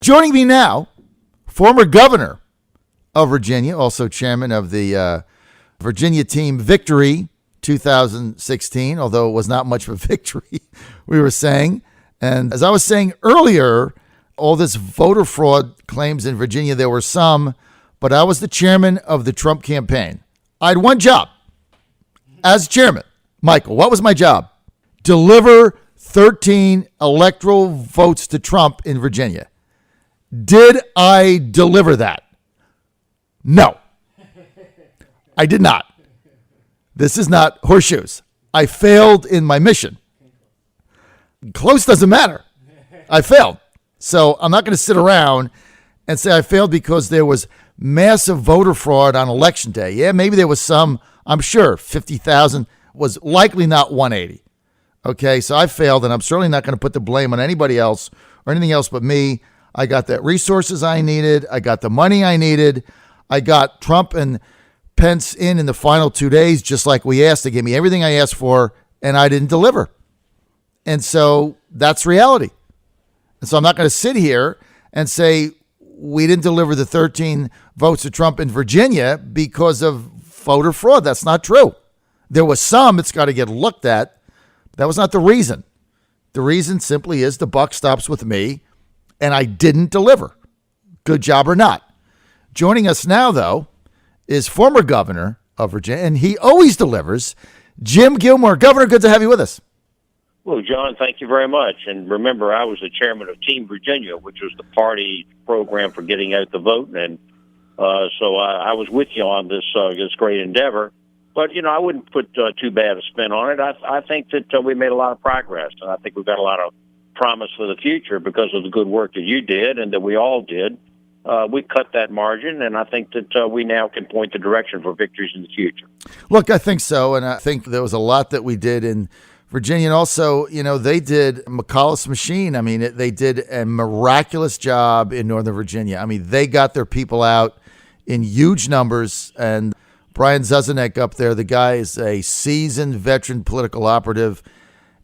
Joining me now, former governor of Virginia, also chairman of the Virginia Team Victory 2016, although it was not much of a victory, we were saying. And as I was saying earlier, all this voter fraud claims in Virginia, there were some, but I was the chairman of the Trump campaign. I had one job as chairman. Michael, what was my job? Deliver 13 electoral votes to Trump in Virginia. Did I deliver that? No, I did not. This is not horseshoes. I failed in my mission. Close doesn't matter. I failed. So I'm not going to sit around and say I failed because there was massive voter fraud on election day. Yeah, maybe there was some, I'm sure, 50,000 was likely not 180. Okay, so I failed, and I'm certainly not going to put the blame on anybody else or anything else but me. I got the resources I needed. I got the money I needed. I got Trump and Pence in the final 2 days, just like we asked. They gave me everything I asked for, and I didn't deliver. And so that's reality. And so I'm not going to sit here and say we didn't deliver the 13 votes to Trump in Virginia because of voter fraud. That's not true. There was some. It's got to get looked at. That was not the reason. The reason simply is the buck stops with me, and I didn't deliver. Good job or not. Joining us now, though, is former governor of Virginia, and he always delivers, Jim Gilmore. Governor, good to have you with us. Well, John, thank you very much. And remember, I was the chairman of Team Virginia, which was the party program for getting out the vote. And so I was with you on this great endeavor. But, you know, I wouldn't put too bad a spin on it. I think that we made a lot of progress. And I think we've got a lot of promise for the future because of the good work that you did and that we all did. We cut that margin, and I think that we now can point the direction for victories in the future. Look, I think so, and I think there was a lot that we did in Virginia. And also, you know, they did McAuliffe's machine. I mean, they did a miraculous job in Northern Virginia. I mean, they got their people out in huge numbers, and Brian Zuzanek up there, the guy is a seasoned veteran political operative,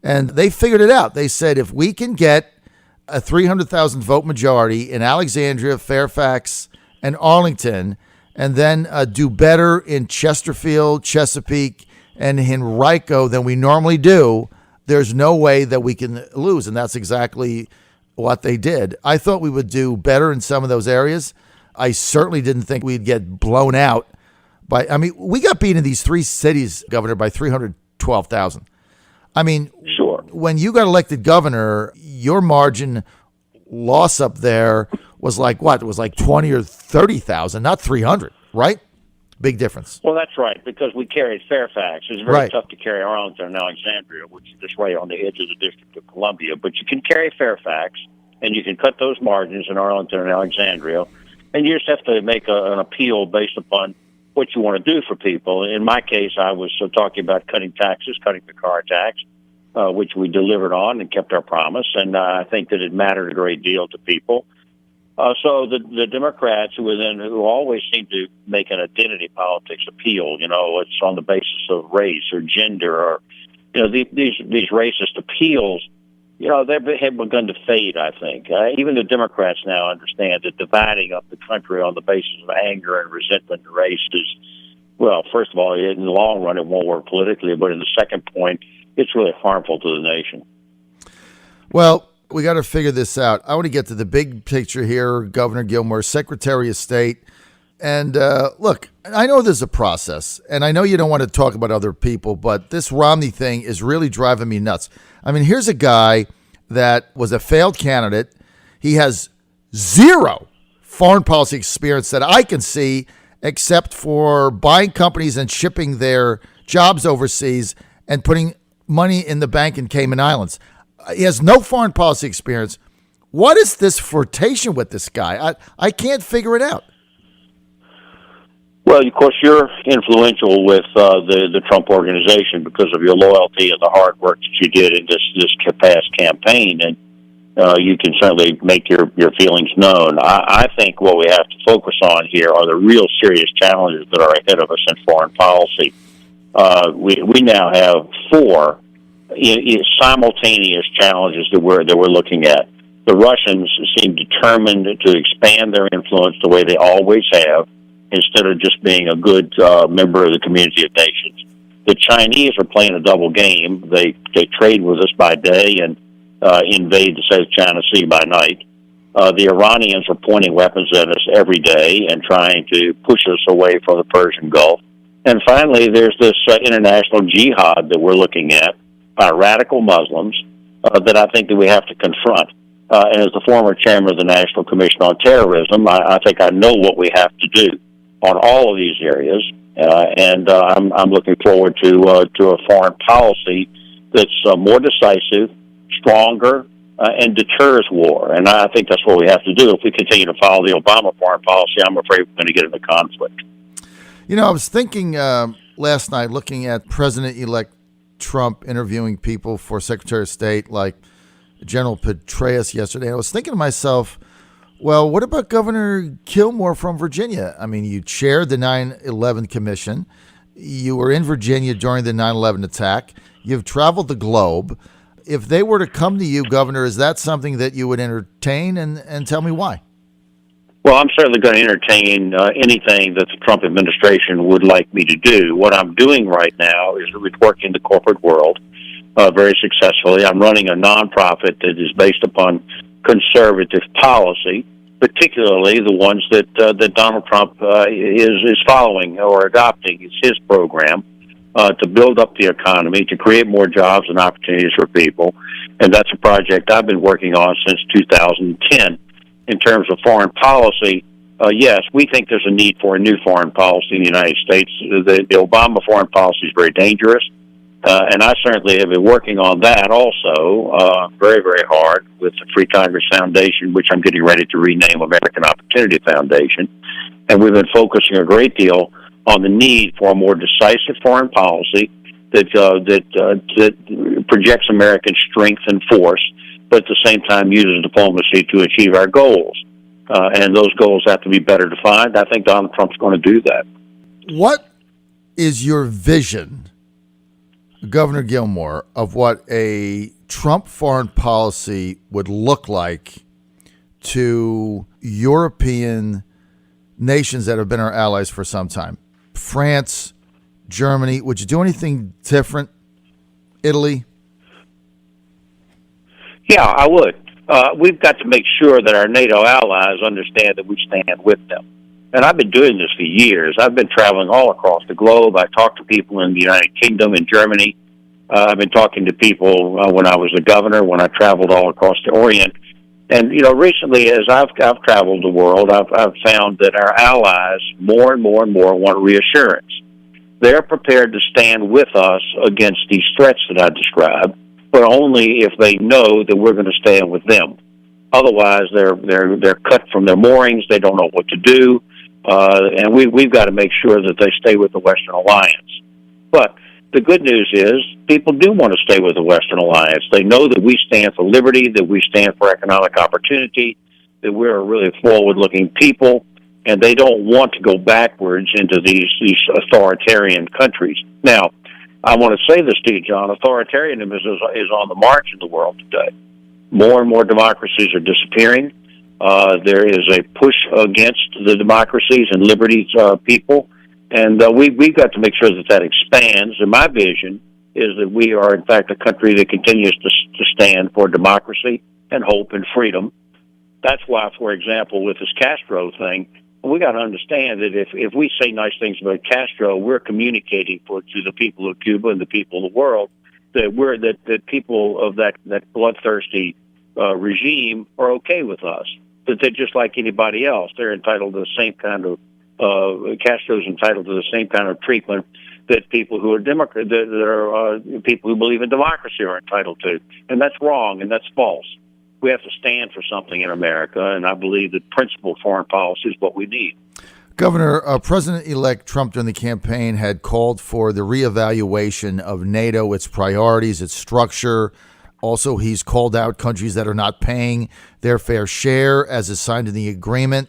and they figured it out. They said, if we can get a 300,000 vote majority in Alexandria, Fairfax, and Arlington, and then do better in Chesterfield, Chesapeake, and Henrico than we normally do, there's no way that we can lose. And that's exactly what they did. I thought we would do better in some of those areas. I certainly didn't think we'd get blown out by, I mean, we got beat in these three cities, Governor, by 312,000. I mean, sure. When you got elected governor, your margin loss up there was like what? It was like 20 or 30,000, not 300, right? Big difference. Well, that's right, because we carried Fairfax. It's very tough to carry Arlington and Alexandria, which is just right on the edge of the District of Columbia. But you can carry Fairfax, and you can cut those margins in Arlington and Alexandria, and you just have to make an appeal based upon what you want to do for people. In my case, I was talking about cutting taxes, cutting the car tax, which we delivered on and kept our promise, and I think that it mattered a great deal to people. So the Democrats, who always seem to make an identity politics appeal, you know, it's on the basis of race or gender or, you know, these racist appeals, you know, they have begun to fade, I think. Even the Democrats now understand that dividing up the country on the basis of anger and resentment and race is, well, first of all, in the long run, it won't work politically, but in the second point, it's really harmful to the nation. Well, we got to figure this out. I want to get to the big picture here, Governor Gilmore, Secretary of State. And look, I know there's a process, and I know you don't want to talk about other people, but this Romney thing is really driving me nuts. I mean, here's a guy that was a failed candidate. He has zero foreign policy experience that I can see, except for buying companies and shipping their jobs overseas and putting money in the bank in Cayman Islands. He has no foreign policy experience. What is this flirtation with this guy? I can't figure it out. Well, of course, you're influential with the Trump organization because of your loyalty and the hard work that you did in this past campaign, and you can certainly make your feelings known. I think what we have to focus on here are the real serious challenges that are ahead of us in foreign policy. We now have four simultaneous challenges that we're looking at. The Russians seem determined to expand their influence the way they always have, instead of just being a good member of the community of nations. The Chinese are playing a double game. They trade with us by day and invade the South China Sea by night. The Iranians are pointing weapons at us every day and trying to push us away from the Persian Gulf. And finally, there's this international jihad that we're looking at by radical Muslims that I think that we have to confront. And as the former chairman of the National Commission on Terrorism, I think I know what we have to do on all of these areas. And I'm looking forward to a foreign policy that's more decisive, stronger, and deters war. And I think that's what we have to do. If we continue to follow the Obama foreign policy, I'm afraid we're going to get into conflict. You know, I was thinking last night, looking at President-elect Trump interviewing people for Secretary of State like General Petraeus yesterday. I was thinking to myself, well, what about Governor Gilmore from Virginia? I mean, you chaired the 9/11 Commission. You were in Virginia during the 9/11 attack. You've traveled the globe. If they were to come to you, Governor, is that something that you would entertain? And tell me why. Well, I'm certainly going to entertain anything that the Trump administration would like me to do. What I'm doing right now is working in the corporate world very successfully. I'm running a nonprofit that is based upon conservative policy, particularly the ones that Donald Trump is following or adopting. It's his program to build up the economy, to create more jobs and opportunities for people. And that's a project I've been working on since 2010. In terms of foreign policy, yes, we think there's a need for a new foreign policy in the United States. The Obama foreign policy is very dangerous, and I certainly have been working on that also very, very hard with the Free Congress Foundation, which I'm getting ready to rename American Opportunity Foundation. And we've been focusing a great deal on the need for a more decisive foreign policy that projects American strength and force, but at the same time uses diplomacy to achieve our goals. And those goals have to be better defined. I think Donald Trump's going to do that. What is your vision, Governor Gilmore, of what a Trump foreign policy would look like to European nations that have been our allies for some time? France, Germany, would you do anything different? Italy? Yeah, I would. We've got to make sure that our NATO allies understand that we stand with them. And I've been doing this for years. I've been traveling all across the globe. I talked to people in the United Kingdom, in Germany. I've been talking to people when I was the governor, when I traveled all across the Orient. And, you know, recently, as I've traveled the world, I've found that our allies more and more and more want reassurance. They're prepared to stand with us against these threats that I described, but only if they know that we're going to stand with them. Otherwise, they're cut from their moorings. They don't know what to do, and we've got to make sure that they stay with the Western Alliance. But the good news is people do want to stay with the Western Alliance. They know that we stand for liberty, that we stand for economic opportunity, that we're a really forward-looking people, and they don't want to go backwards into these authoritarian countries. Now, I want to say this to you, John. Authoritarianism is on the march in the world today. More and more democracies are disappearing. There is a push against the democracies and liberties people, and we've got to make sure that expands. And my vision is that we are, in fact, a country that continues to stand for democracy and hope and freedom. That's why, for example, with this Castro thing, we got to understand that if we say nice things about Castro, we're communicating to the people of Cuba and the people of the world that people of that bloodthirsty regime are okay with us. That they're just like anybody else. They're entitled to the same kind of Castro's entitled to the same kind of treatment that people who are people who believe in democracy are entitled to, and that's wrong and that's false. We have to stand for something in America, and I believe that principled foreign policy is what we need. Governor, President-elect Trump during the campaign had called for the reevaluation of NATO, its priorities, its structure. Also, he's called out countries that are not paying their fair share, as is signed in the agreement.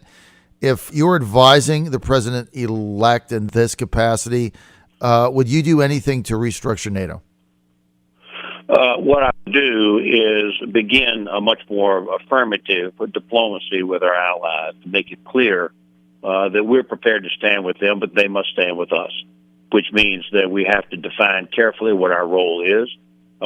If you're advising the president-elect in this capacity, would you do anything to restructure NATO? What I would do is begin a much more affirmative diplomacy with our allies to make it clear that we're prepared to stand with them, but they must stand with us, which means that we have to define carefully what our role is.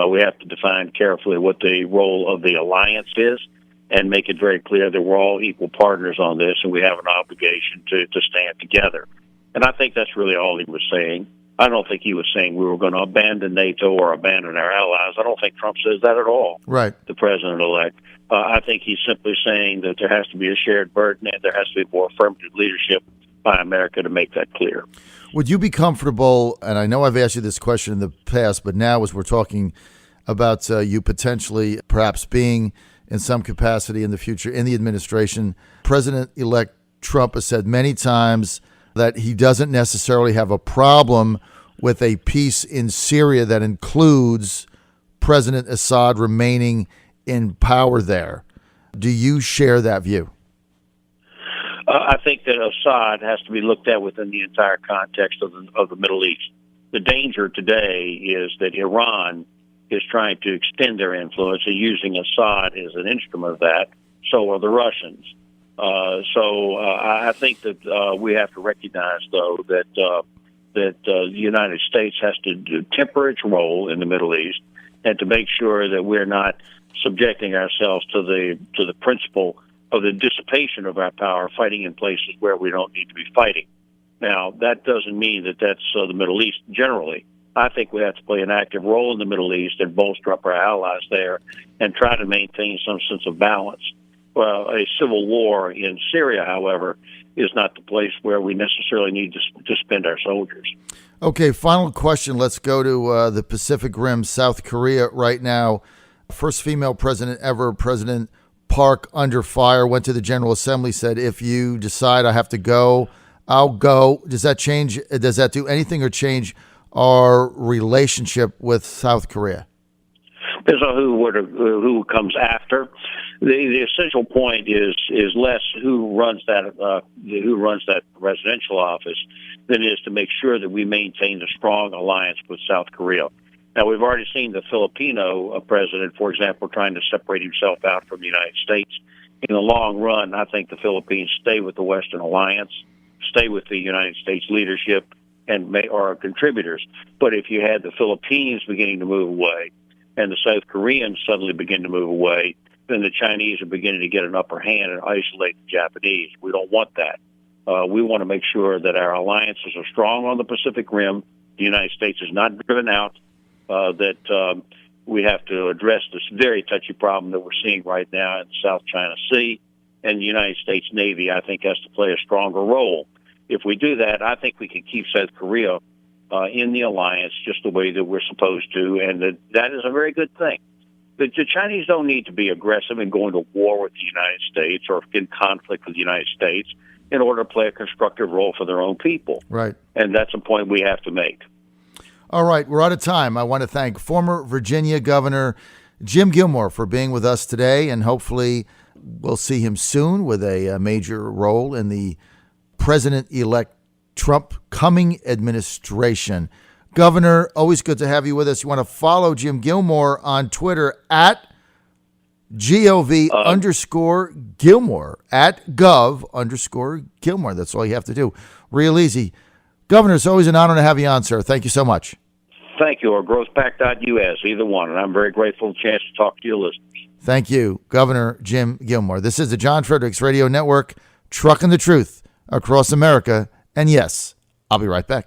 We have to define carefully what the role of the alliance is and make it very clear that we're all equal partners on this and we have an obligation to stand together. And I think that's really all he was saying. I don't think he was saying we were going to abandon NATO or abandon our allies. I don't think Trump says that at all, right? The president-elect. I think he's simply saying that there has to be a shared burden and there has to be more affirmative leadership by America to make that clear. Would you be comfortable, and I know I've asked you this question in the past, but now as we're talking about you potentially perhaps being in some capacity in the future in the administration, President-elect Trump has said many times that he doesn't necessarily have a problem with a peace in Syria that includes President Assad remaining in power there. Do you share that view? I think that Assad has to be looked at within the entire context of the Middle East. The danger today is that Iran is trying to extend their influence and using Assad as an instrument of that. So are the Russians. I think that we have to recognize, though, that the United States has to temper its role in the Middle East and to make sure that we're not subjecting ourselves to the principle of the dissipation of our power, fighting in places where we don't need to be fighting. Now, that doesn't mean that that's the Middle East generally. I think we have to play an active role in the Middle East and bolster up our allies there and try to maintain some sense of balance. Well, a civil war in Syria, however, is not the place where we necessarily need to spend our soldiers. Okay, final question. Let's go to the Pacific Rim, South Korea right now. First female president ever, President Park, under fire, went to the General Assembly, said, if you decide I have to go, I'll go. Does that change? Does that do anything or change our relationship with South Korea? Depends on who comes after. The essential point is less who runs that presidential office than it is to make sure that we maintain a strong alliance with South Korea. Now, we've already seen the Filipino president, for example, trying to separate himself out from the United States. In the long run, I think the Philippines stay with the Western alliance, stay with the United States leadership, and are contributors. But if you had the Philippines beginning to move away and the South Koreans suddenly begin to move away, then the Chinese are beginning to get an upper hand and isolate the Japanese. We don't want that. We want to make sure that our alliances are strong on the Pacific Rim. The United States is not driven out, that we have to address this very touchy problem that we're seeing right now in the South China Sea. And the United States Navy, I think, has to play a stronger role. If we do that, I think we can keep South Korea in the alliance just the way that we're supposed to, and that is a very good thing. The Chinese don't need to be aggressive and go into war with the United States or in conflict with the United States in order to play a constructive role for their own people. Right. And that's a point we have to make. All right, we're out of time. I want to thank former Virginia Governor Jim Gilmore for being with us today, and hopefully we'll see him soon with a major role in the President-elect Trump coming administration. Governor, always good to have you with us. You want to follow Jim Gilmore on Twitter at GOV_Gilmore, at Gov_Gilmore. That's all you have to do. Real easy. Governor, it's always an honor to have you on, sir. Thank you so much. Thank you, or growthpack.us, either one. And I'm very grateful for the chance to talk to your listeners. Thank you, Governor Jim Gilmore. This is the John Fredericks Radio Network, trucking the truth across America. And yes, I'll be right back.